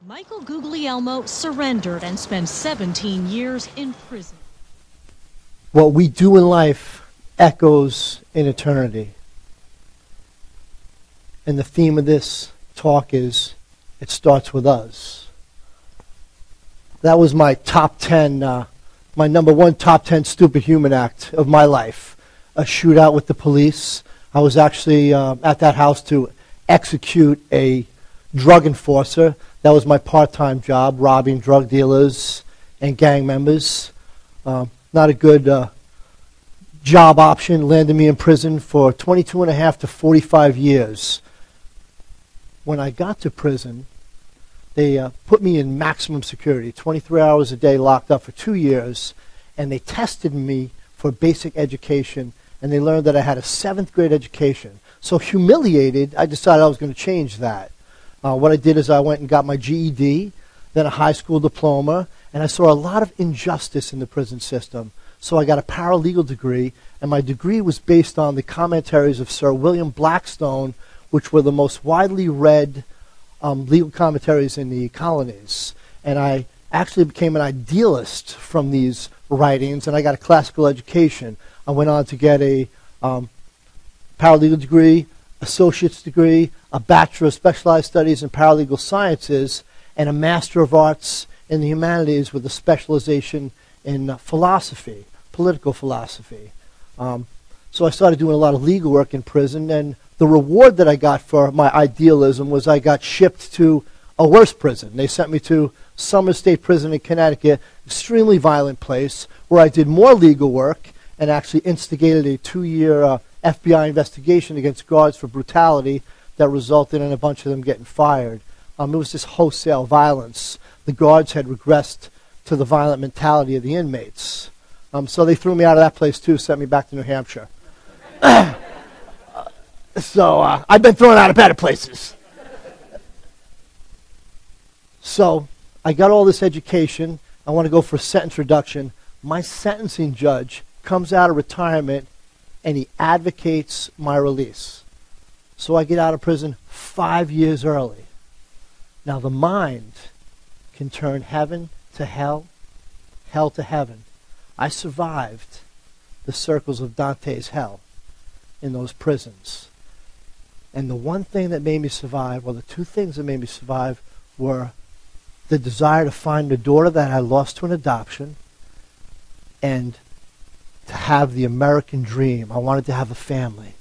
Michael Guglielmo surrendered and spent 17 years in prison. What we do in life echoes in eternity. And the theme of this talk is, it starts with us. That was my top 10, my number one top 10 stupid human act of my life. A shootout with the police. I was actually at that house to execute a drug enforcer. That was my part-time job, robbing drug dealers and gang members. Not a good job option. Landed me in prison for 22 and a half to 45 years. When I got to prison, they put me in maximum security, 23 hours a day, locked up for 2 years, and they tested me for basic education, and they learned that I had a 7th grade education. So humiliated, I decided I was going to change that. What I did is I went and got my GED, then a high school diploma, and I saw a lot of injustice in the prison system. So I got a paralegal degree, and my degree was based on the commentaries of Sir William Blackstone, which were the most widely read legal commentaries in the colonies. And I actually became an idealist from these writings, and I got a classical education. I went on to get a paralegal degree, associate's degree, a Bachelor of Specialized Studies in Paralegal Sciences, and a Master of Arts in the Humanities with a specialization in philosophy, political philosophy. So I started doing a lot of legal work in prison, and the reward that I got for my idealism was I got shipped to a worse prison. They sent me to Summer State Prison in Connecticut, extremely violent place, where I did more legal work and actually instigated a 2-year FBI investigation against guards for brutality that resulted in a bunch of them getting fired. It was just wholesale violence. The guards had regressed to the violent mentality of the inmates. So they threw me out of that place too, sent me back to New Hampshire. So I've been thrown out of better places. So I got all this education. I want to go for a sentence reduction. My sentencing judge comes out of retirement and he advocates my release. So I get out of prison 5 years early. Now the mind can turn heaven to hell, hell to heaven. I survived the circles of Dante's hell in those prisons. And the one thing that made me survive, well, the two things that made me survive were the desire to find a daughter that I lost to an adoption and to have the American dream. I wanted to have a family.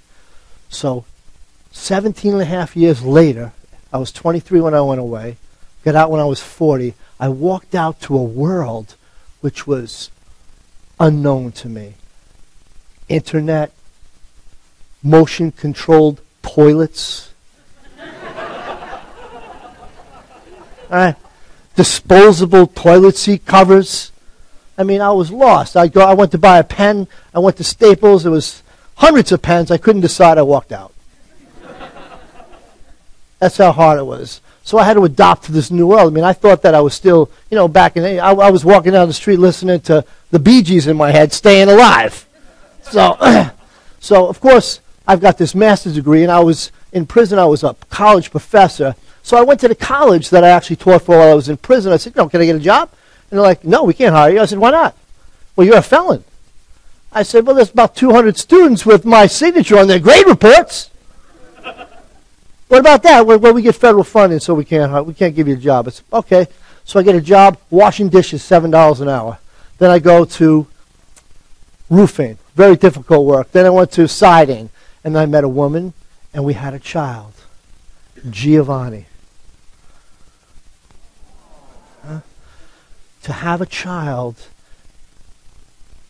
So 17 and a half years later, I was 23 when I went away, got out when I was 40, I walked out to a world which was unknown to me. Internet, motion-controlled toilets, disposable toilet seat covers. I mean, I was lost. I went to buy a pen. I went to Staples. There was hundreds of pens. I couldn't decide. I walked out. That's how hard it was. So I had to adapt to this new world. I mean, I thought that I was still, back in, I was walking down the street listening to the Bee Gees in my head, Staying Alive. So, so of course, I've got this master's degree, and I was in prison. I was a college professor. So I went to the college that I actually taught for while I was in prison. I said, can I get a job? And they're like, no, we can't hire you. I said, why not? Well, you're a felon. I said, well, there's about 200 students with my signature on their grade reports. What about that? Well, we get federal funding, so we can't give you a job. I said, okay. So I get a job washing dishes, $7 an hour. Then I go to roofing, very difficult work. Then I went to siding, and I met a woman, and we had a child, Giovanni. To have a child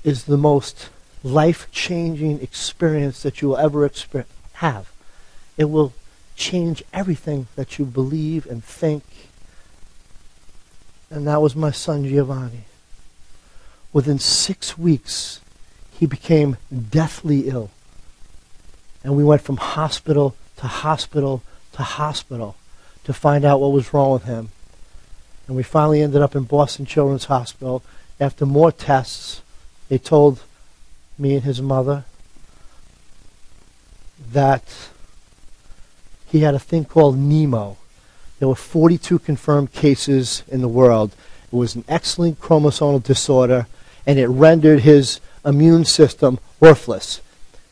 is the most life-changing experience that you will ever have. It will change everything that you believe and think. And that was my son, Giovanni. Within 6 weeks, he became deathly ill. And we went from hospital to hospital to hospital to find out what was wrong with him. And we finally ended up in Boston Children's Hospital. After more tests, they told me and his mother that he had a thing called NEMO, There were 42 confirmed cases in the world. It was an X-linked chromosomal disorder, and it rendered his immune system worthless.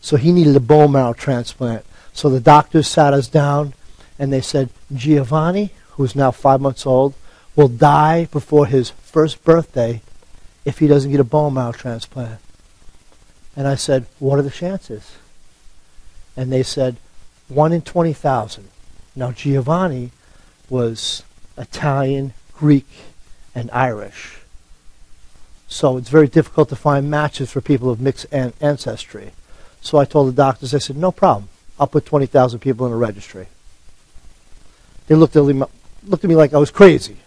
So he needed a bone marrow transplant. So the doctors sat us down, and they said, Giovanni, who's now 5 months old, will die before his first birthday if he doesn't get a bone marrow transplant. And I said, what are the chances? And they said, 1 in 20,000. Now Giovanni was Italian, Greek, and Irish. So it's very difficult to find matches for people of mixed ancestry. So I told the doctors, I said, no problem. I'll put 20,000 people in a registry. They looked at me like I was crazy.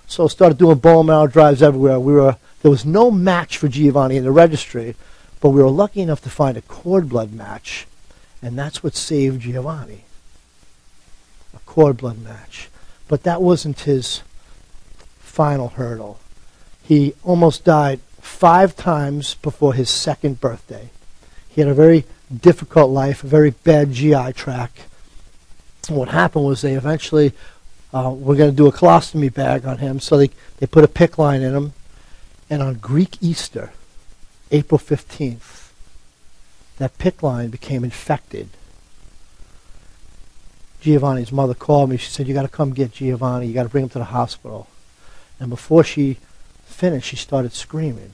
So I started doing bone marrow drives everywhere. There was no match for Giovanni in the registry, but we were lucky enough to find a cord blood match, and that's what saved Giovanni. A cord blood match. But that wasn't his final hurdle. He almost died 5 times before his 2nd birthday. He had a very difficult life, a very bad GI tract. And what happened was they eventually were going to do a colostomy bag on him, so they put a PICC line in him. And on Greek Easter, April 15th, that PICC line became infected. Giovanni's mother called me. She said, you got to come get Giovanni. You got to bring him to the hospital. And before she finished, she started screaming,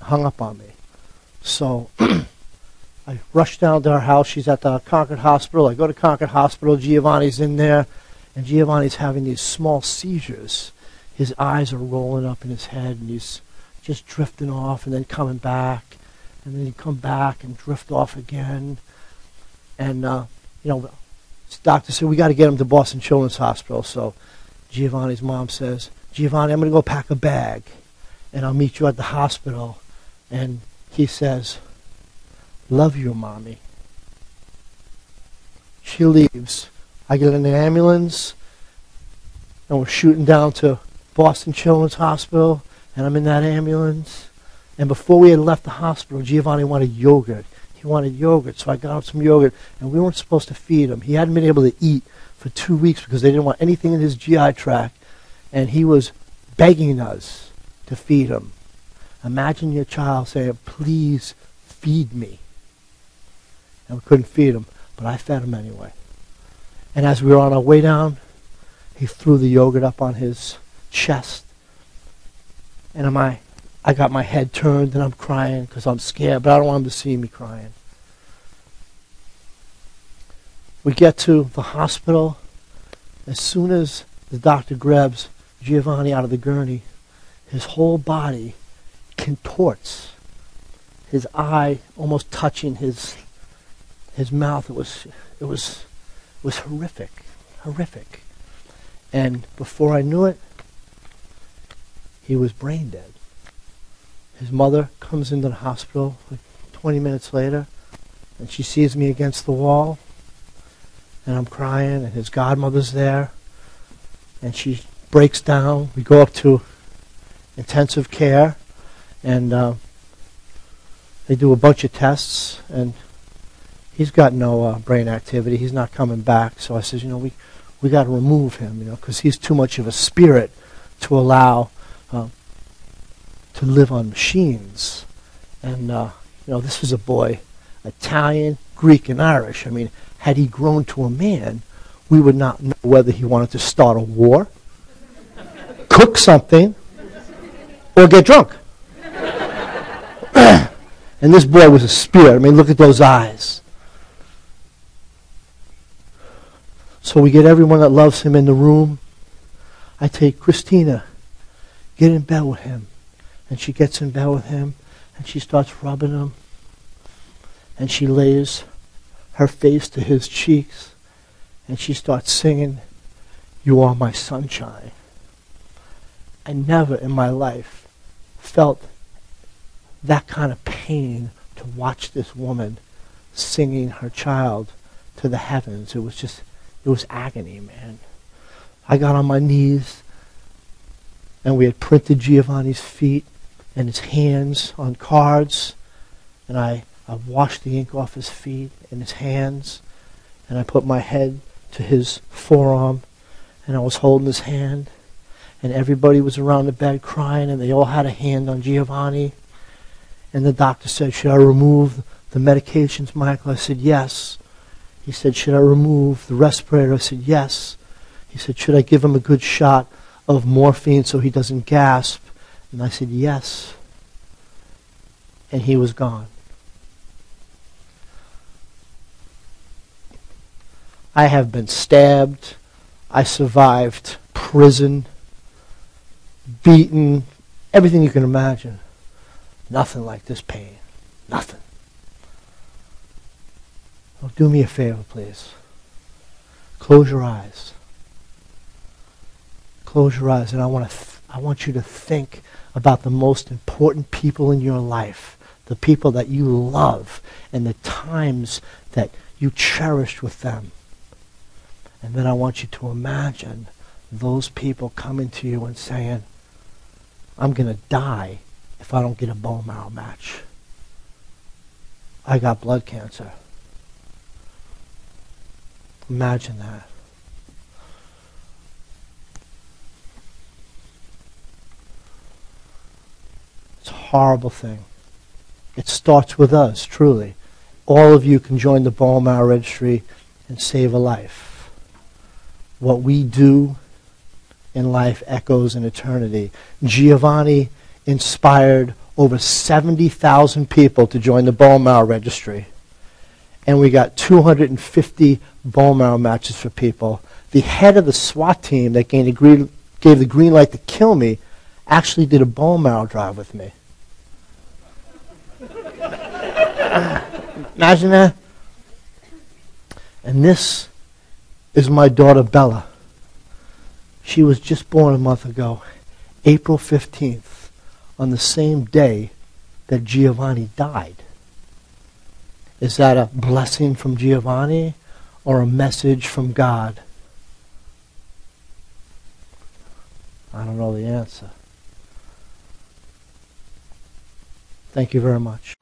hung up on me. So I rushed down to her house. She's at the Concord Hospital. I go to Concord Hospital. Giovanni's in there, and Giovanni's having these small seizures. His eyes are rolling up in his head, and he's just drifting off and then coming back, and then he'd come back and drift off again. And, the doctor said, we got to get him to Boston Children's Hospital. So Giovanni's mom says, Giovanni, I'm going to go pack a bag, and I'll meet you at the hospital. And he says, love you, Mommy. She leaves. I get in an ambulance, and we're shooting down to Boston Children's Hospital, and I'm in that ambulance. And before we had left the hospital, Giovanni wanted yogurt. He wanted yogurt, so I got him some yogurt, and we weren't supposed to feed him. He hadn't been able to eat for 2 weeks because they didn't want anything in his GI tract, and he was begging us to feed him. Imagine your child saying, please feed me. And we couldn't feed him, but I fed him anyway. And as we were on our way down, he threw the yogurt up on his chest, and I got my head turned and I'm crying because I'm scared, but I don't want him to see me crying. We get to the hospital. As soon as the doctor grabs Giovanni out of the gurney, his whole body contorts. His eye almost touching his mouth. It was horrific. And before I knew it, he was brain dead. His mother comes into the hospital like 20 minutes later, and she sees me against the wall, and I'm crying, and his godmother's there, and she breaks down. We go up to intensive care, and they do a bunch of tests, and he's got no brain activity. He's not coming back. So I says, we got to remove him, because he's too much of a spirit to allow to live on machines. And, this was a boy, Italian, Greek, and Irish. I mean, had he grown to a man, we would not know whether he wanted to start a war, cook something, or get drunk. And this boy was a spirit. I mean, look at those eyes. So we get everyone that loves him in the room. I take Christina, get in bed with him. And she gets in bed with him, and she starts rubbing him. And she lays her face to his cheeks, and she starts singing, "You Are My Sunshine." I never in my life felt that kind of pain to watch this woman singing her child to the heavens. It was agony, man. I got on my knees, and we had printed Giovanni's feet and his hands on cards, and I washed the ink off his feet and his hands, and I put my head to his forearm, and I was holding his hand, and everybody was around the bed crying, and they all had a hand on Giovanni. And the doctor said, should I remove the medications, Michael? I said, yes. He said, should I remove the respirator? I said, yes. He said, should I give him a good shot of morphine so he doesn't gasp? And I said, yes. And he was gone. I have been stabbed. I survived prison, beaten, everything you can imagine. Nothing like this pain. Nothing. Oh, do me a favor, please. Close your eyes. Close your eyes, and I want you to think about the most important people in your life, the people that you love, and the times that you cherished with them. And then I want you to imagine those people coming to you and saying, I'm going to die if I don't get a bone marrow match. I got blood cancer. Imagine that. It's a horrible thing. It starts with us, truly. All of you can join the bone marrow registry and save a life. What we do in life echoes in eternity. Giovanni inspired over 70,000 people to join the bone marrow registry. And we got 250 bone marrow matches for people. The head of the SWAT team that gave the green light to kill me actually did a bone marrow drive with me. Imagine that. And this is my daughter Bella. She was just born a month ago, April 15th, on the same day that Giovanni died. Is that a blessing from Giovanni or a message from God? I don't know the answer. Thank you very much.